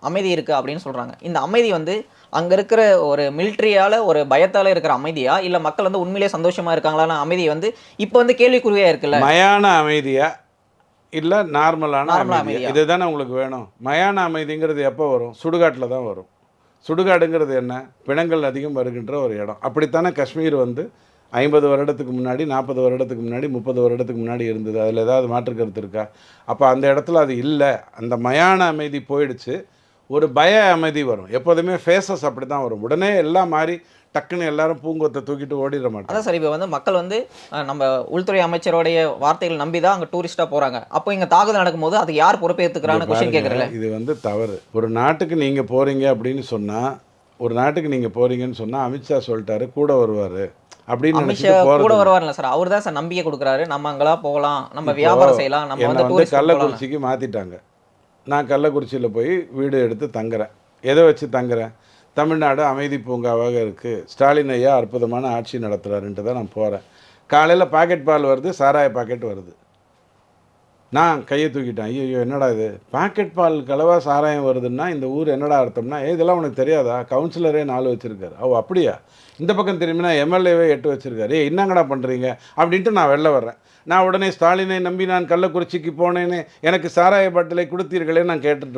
அமைதி இருக்குது அப்படின்னு சொல்கிறாங்க. இந்த அமைதி வந்து அங்கே இருக்கிற ஒரு மிலிட்ரியால் ஒரு பயத்தால் இருக்கிற அமைதியா, இல்லை மக்கள் வந்து உண்மையிலேயே சந்தோஷமாக இருக்காங்களான்னு அமைதி வந்து இப்போ வந்து கேள்விக்குறியாக இருக்குல்ல. மயான அமைதியா இல்லை நார்மலான நார்மலாக அமைதியா, அமைதியா. இதுதானே உங்களுக்கு வேணும். மயான அமைதிங்கிறது எப்போ வரும்? சுடுகாட்டில் தான் வரும். சுடுகாடுங்கிறது என்ன? பிணங்கள் அதிகம் வருகின்ற ஒரு இடம். அப்படித்தானே காஷ்மீர் வந்து 50 வருடத்துக்கு முன்னாடி, 40 வருடத்துக்கு முன்னாடி, 30 வருடத்துக்கு முன்னாடி இருந்தது. அதில் ஏதாவது மாற்று கருத்து இருக்கா? அப்போ அந்த இடத்துல அது இல்லை. அந்த மயான அமைதி போயிடுச்சு. ஒரு பய அமைதி வரும். எப்போதுமே ஃபேஸஸ் அப்படி தான் வரும். உடனே எல்லாம் மாறி டக்குன்னு எல்லாரும் பூங்கொத்தை தூக்கிட்டு ஓடிட மாட்டாங்க. அதான் சார், இப்போ வந்து மக்கள் வந்து நம்ம உள்துறை அமைச்சருடைய வார்த்தைகள் நம்பி தான் அங்கே டூரிஸ்ட்டாக போகிறாங்க. அப்போ இங்கே தாக்குதல் நடக்கும்போது அதுக்கு யார் பொறுப்பேற்றுக்கிறான்னு கொஸ்டின் கேட்குறல. இது வந்து தவறு. ஒரு நாட்டுக்கு நீங்கள் போகிறீங்க அப்படின்னு சொன்னால், ஒரு நாட்டுக்கு நீங்கள் போகிறீங்கன்னு சொன்னால் அமித்ஷா சொல்லிட்டாரு கூட வருவார் அப்படின்னு அமித்ஷா நினச்சிட்டு கூட போகிறது. வருவார்ல சார், அவர் தான் சார் நம்பிக்கை கொடுக்குறாரு. நம்ம அங்கெல்லாம் போகலாம், நம்ம வியாபாரம் செய்யலாம், நம்ம என்னை வந்து வந்து டூரிஸ்ட் போகலாம். கள்ளக்குறிச்சிக்கு மாற்றிட்டாங்க. நான் கள்ளக்குறிச்சியில் போய் வீடு எடுத்து தங்குறேன். எதை வச்சு தங்குறேன்? தமிழ்நாடு அமைதி பூங்காவாக இருக்குது, ஸ்டாலின் ஐயா அற்புதமான ஆட்சி நடத்துகிறாருன்ட்டு தான் நான் போகிறேன். காலையில் பாக்கெட் பால் வருது, சாராய பாக்கெட் வருது. நான் கையை தூக்கிட்டேன். ஐயோ என்னடா இது, பாக்கெட் பால் கலவா சாராயம் வருதுன்னா இந்த ஊர் என்னடா அர்த்தம்னா, இதெல்லாம் உனக்கு தெரியாதா? கவுன்சிலரே 4 வச்சுருக்காரு. அப்படியா? இந்த பக்கம் திரும்பினா எம்எல்ஏவே 8 வச்சுருக்காரு. என்னங்கடா பண்ணுறீங்க அப்படின்ட்டு நான் வெளில வர்றேன். நான் உடனே ஸ்டாலினை நம்பி நான் கள்ளக்குறிச்சிக்கு போனேன்னு எனக்கு சாராய பாட்டிலை கொடுத்தீர்களே நான் கேட்டுட்டு